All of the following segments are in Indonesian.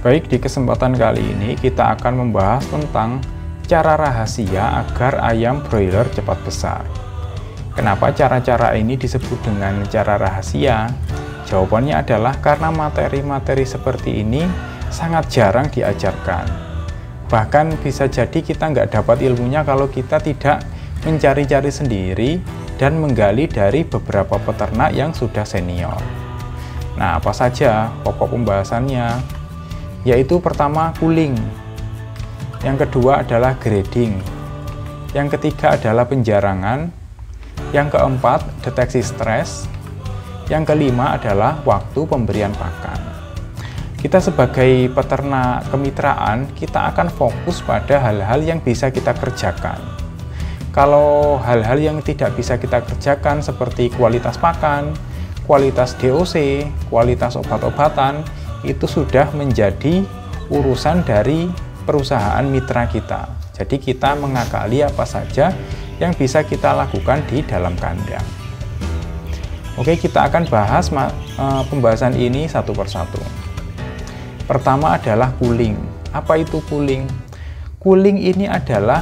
Baik, di kesempatan kali ini kita akan membahas tentang cara rahasia agar ayam broiler cepat besar. Kenapa cara-cara ini disebut dengan cara rahasia? Jawabannya adalah karena materi-materi seperti ini sangat jarang diajarkan. Bahkan bisa jadi kita nggak dapat ilmunya kalau kita tidak mencari-cari sendiri dan menggali dari beberapa peternak yang sudah senior. Nah, apa saja pokok pembahasannya? Yaitu pertama cooling, yang kedua adalah grading, yang ketiga adalah penjarangan, yang keempat deteksi stres, yang kelima adalah waktu pemberian pakan. Kita sebagai peternak kemitraan, kita akan fokus pada hal-hal yang bisa kita kerjakan. Kalau hal-hal yang tidak bisa kita kerjakan seperti kualitas pakan, kualitas DOC, kualitas obat-obatan, itu sudah menjadi urusan dari perusahaan mitra kita. Jadi kita mengakali apa saja yang bisa kita lakukan di dalam kandang. Oke, kita akan bahas pembahasan ini satu persatu. Pertama adalah cooling. Apa itu cooling? Cooling ini adalah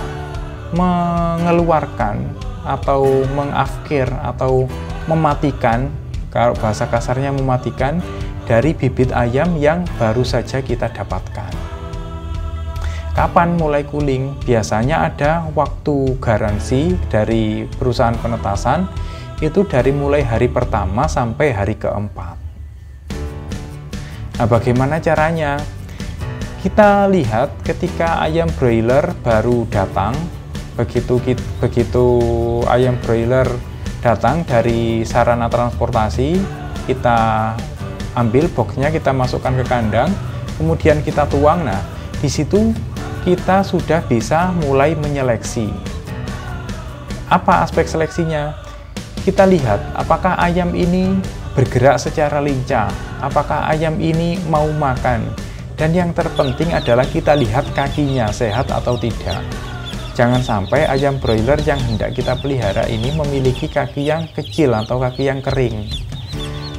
mengeluarkan atau mengafkir atau mematikan, kalau bahasa kasarnya mematikan, dari bibit ayam yang baru saja kita dapatkan. Kapan mulai cooling? Biasanya ada waktu garansi dari perusahaan penetasan, itu dari mulai hari pertama sampai hari keempat. Nah, bagaimana caranya? Kita lihat ketika ayam broiler baru datang, begitu ayam broiler datang dari sarana transportasi, kita ambil boxnya, kita masukkan ke kandang, kemudian kita tuang. Nah, di situ kita sudah bisa mulai menyeleksi. Apa aspek seleksinya? Kita lihat apakah ayam ini bergerak secara lincah, apakah ayam ini mau makan, dan yang terpenting adalah kita lihat kakinya sehat atau tidak. Jangan sampai ayam broiler yang hendak kita pelihara ini memiliki kaki yang kecil atau kaki yang kering.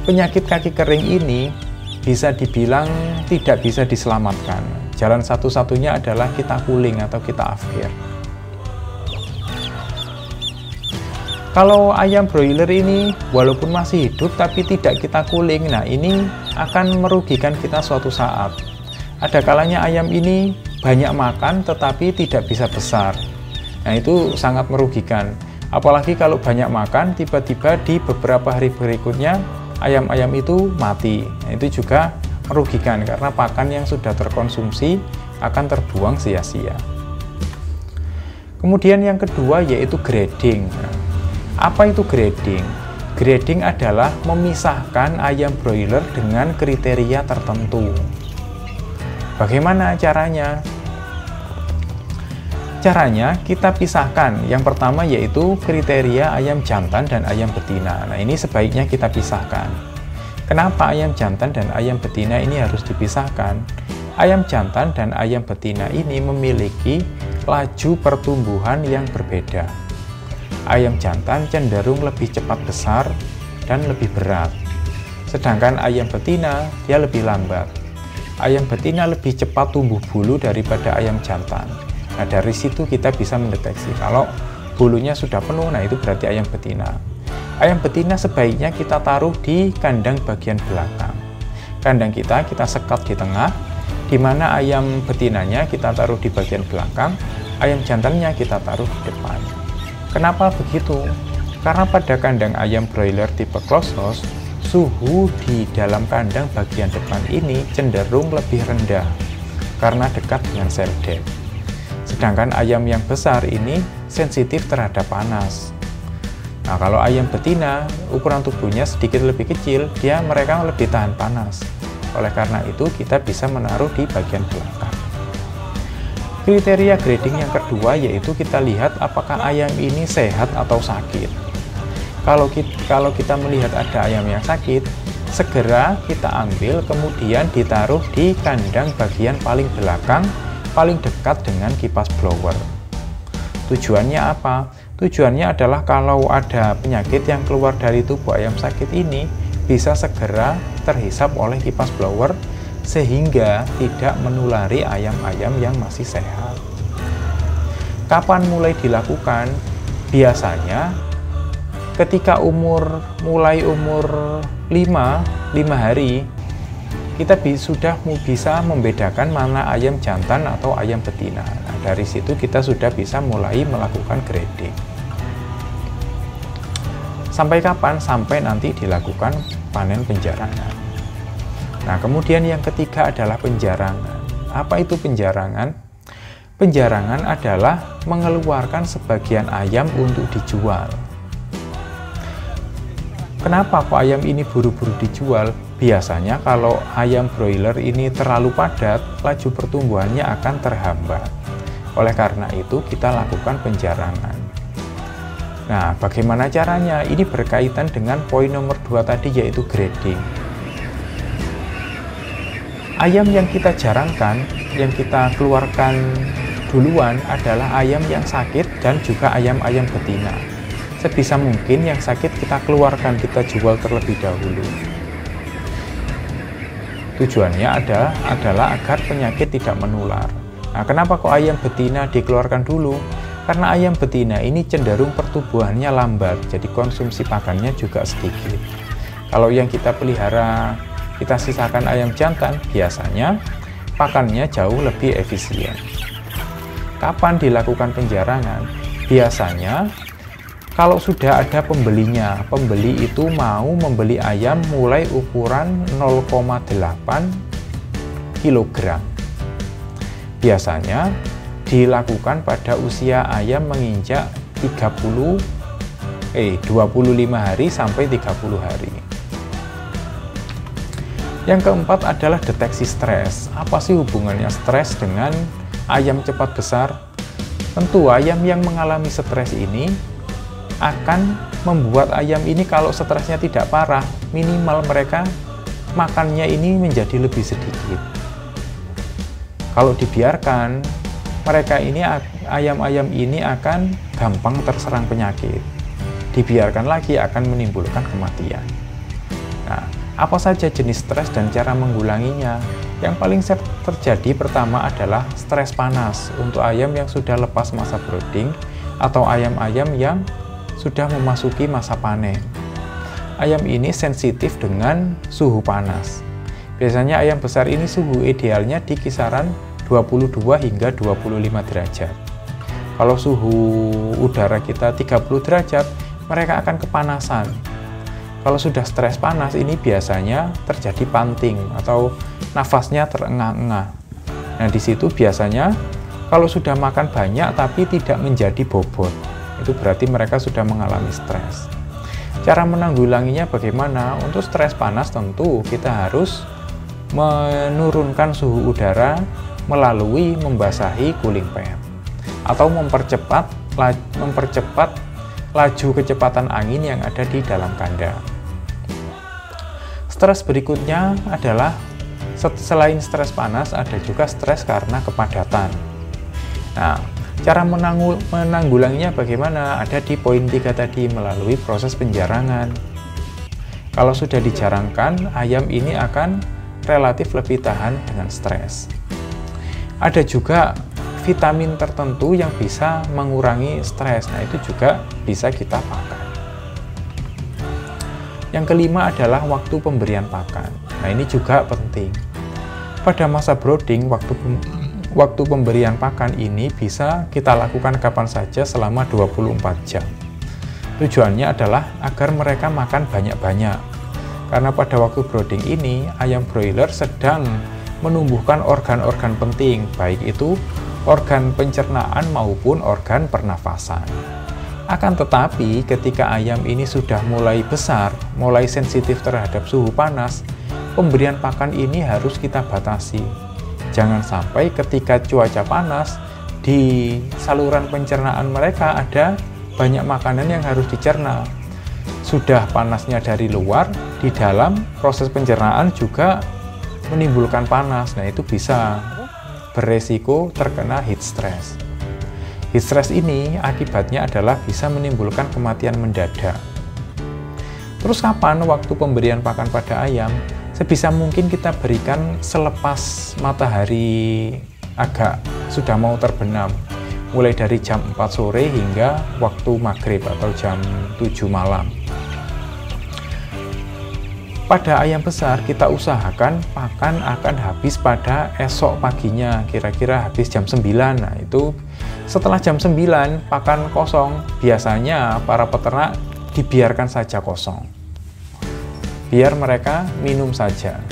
Penyakit kaki kering ini bisa dibilang tidak bisa diselamatkan. Jalan satu-satunya adalah kita cooling atau kita afkir. Kalau ayam broiler ini walaupun masih hidup tapi tidak kita cooling, nah ini akan merugikan kita suatu saat. Ada kalanya ayam ini banyak makan tetapi tidak bisa besar. Nah, itu sangat merugikan. Apalagi kalau banyak makan, tiba-tiba di beberapa hari berikutnya ayam-ayam itu mati. Nah, itu juga merugikan karena pakan yang sudah terkonsumsi akan terbuang sia-sia. Kemudian yang kedua yaitu grading. Nah, apa itu grading? Grading adalah memisahkan ayam broiler dengan kriteria tertentu. Bagaimana caranya? Caranya kita pisahkan. Yang pertama yaitu kriteria ayam jantan dan ayam betina. Nah, ini sebaiknya kita pisahkan. Kenapa ayam jantan dan ayam betina ini harus dipisahkan? Ayam jantan dan ayam betina ini memiliki laju pertumbuhan yang berbeda. Ayam jantan cenderung lebih cepat besar dan lebih berat. Sedangkan ayam betina dia lebih lambat. Ayam betina lebih cepat tumbuh bulu daripada ayam jantan. Nah, dari situ kita bisa mendeteksi kalau bulunya sudah penuh, nah itu berarti ayam betina. Ayam betina sebaiknya kita taruh di kandang bagian belakang. Kandang kita sekat di tengah, di mana ayam betinanya kita taruh di bagian belakang, ayam jantannya kita taruh di depan. Kenapa begitu? Karena pada kandang ayam broiler tipe closed house, suhu di dalam kandang bagian depan ini cenderung lebih rendah karena dekat dengan sel dek. Sedangkan ayam yang besar ini sensitif terhadap panas. Nah, kalau ayam betina ukuran tubuhnya sedikit lebih kecil, mereka lebih tahan panas. Oleh karena itu kita bisa menaruh di bagian belakang. Kriteria grading yang kedua yaitu kita lihat apakah ayam ini sehat atau sakit. Kalau kita melihat ada ayam yang sakit, segera kita ambil kemudian ditaruh di kandang bagian paling belakang, paling dekat dengan kipas blower. Tujuannya apa? Tujuannya adalah kalau ada penyakit yang keluar dari tubuh ayam sakit ini bisa segera terhisap oleh kipas blower sehingga tidak menulari ayam-ayam yang masih sehat. Kapan mulai dilakukan? Biasanya ketika mulai umur 5 hari, kita sudah bisa membedakan mana ayam jantan atau ayam betina. Nah, dari situ kita sudah bisa mulai melakukan grading. Sampai kapan? Sampai nanti dilakukan panen penjarangan. Nah, kemudian yang ketiga adalah penjarangan. Apa itu penjarangan? Penjarangan adalah mengeluarkan sebagian ayam untuk dijual. Kenapa kok ayam ini buru-buru dijual? Biasanya kalau ayam broiler ini terlalu padat, laju pertumbuhannya akan terhambat. Oleh karena itu, kita lakukan penjarangan. Nah, bagaimana caranya? Ini berkaitan dengan poin nomor 2 tadi, yaitu grading. Ayam yang kita jarangkan, yang kita keluarkan duluan adalah ayam yang sakit dan juga ayam-ayam betina. Sebisa mungkin yang sakit kita keluarkan, kita jual terlebih dahulu. Tujuannya adalah agar penyakit tidak menular. Nah, kenapa kok ayam betina dikeluarkan dulu? Karena ayam betina ini cenderung pertumbuhannya lambat, jadi konsumsi pakannya juga sedikit. Kalau yang kita pelihara, kita sisakan ayam jantan, biasanya pakannya jauh lebih efisien. Kapan dilakukan penjarangan? Biasanya kalau sudah ada pembelinya, pembeli itu mau membeli ayam mulai ukuran 0,8 kg. Biasanya dilakukan pada usia ayam menginjak 25 hari sampai 30 hari. Yang keempat adalah deteksi stres. Apa sih hubungannya stres dengan ayam cepat besar? Tentu ayam yang mengalami stres ini akan membuat ayam ini kalau stresnya tidak parah, minimal mereka makannya ini menjadi lebih sedikit. Kalau dibiarkan, mereka ini ayam-ayam ini akan gampang terserang penyakit. Dibiarkan lagi akan menimbulkan kematian. Nah, apa saja jenis stres dan cara menggulanginya? Yang paling sering terjadi pertama adalah stres panas untuk ayam yang sudah lepas masa brooding atau ayam-ayam yang sudah memasuki masa panen. Ayam ini sensitif dengan suhu panas. Biasanya ayam besar ini suhu idealnya di kisaran 22 hingga 25 derajat. Kalau suhu udara kita 30 derajat, mereka akan kepanasan. Kalau sudah stres panas, ini biasanya terjadi panting atau nafasnya terengah-engah. Nah, di situ biasanya kalau sudah makan banyak tapi tidak menjadi bobot, itu berarti mereka sudah mengalami stres. Cara menanggulanginya bagaimana? Untuk stres panas tentu kita harus menurunkan suhu udara melalui membasahi cooling pad atau mempercepat laju kecepatan angin yang ada di dalam kandang. Stres berikutnya adalah selain stres panas, ada juga stres karena kepadatan. Nah, cara menanggulanginya bagaimana? Ada di poin 3 tadi, melalui proses penjarangan. Kalau sudah dijarangkan, ayam ini akan relatif lebih tahan dengan stres. Ada juga vitamin tertentu yang bisa mengurangi stres. Nah, itu juga bisa kita pakai. Yang kelima adalah waktu pemberian pakan. Nah, ini juga penting. Pada masa brooding, waktu pemberian pakan ini bisa kita lakukan kapan saja selama 24 jam. Tujuannya adalah agar mereka makan banyak-banyak. Karena pada waktu brooding ini, ayam broiler sedang menumbuhkan organ-organ penting, baik itu organ pencernaan maupun organ pernafasan. Akan tetapi, ketika ayam ini sudah mulai besar, mulai sensitif terhadap suhu panas, pemberian pakan ini harus kita batasi. Jangan sampai ketika cuaca panas, di saluran pencernaan mereka ada banyak makanan yang harus dicerna. Sudah panasnya dari luar, di dalam proses pencernaan juga menimbulkan panas. Nah, itu bisa beresiko terkena heat stress. Heat stress ini akibatnya adalah bisa menimbulkan kematian mendadak. Terus kapan waktu pemberian pakan pada ayam? Sebisa mungkin kita berikan selepas matahari agak sudah mau terbenam, mulai dari jam 4 sore hingga waktu maghrib atau jam 7 malam. Pada ayam besar kita usahakan pakan akan habis pada esok paginya, kira-kira habis jam 9. Nah itu setelah jam 9 pakan kosong, biasanya para peternak dibiarkan saja kosong, biar mereka minum saja.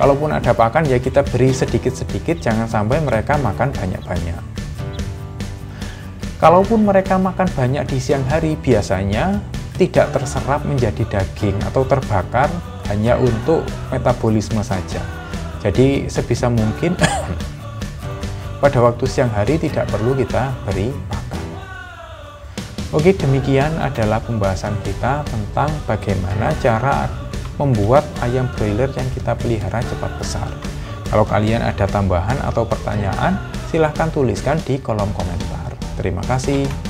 Kalaupun ada pakan ya kita beri sedikit-sedikit, jangan sampai mereka makan banyak-banyak. Kalaupun mereka makan banyak di siang hari, biasanya tidak terserap menjadi daging atau terbakar, hanya untuk metabolisme saja. Jadi sebisa mungkin pada waktu siang hari tidak perlu kita beri pakan. Oke, demikian adalah pembahasan kita tentang bagaimana cara membuat ayam broiler yang kita pelihara cepat besar. Kalau kalian ada tambahan atau pertanyaan, silahkan tuliskan di kolom komentar. Terima kasih.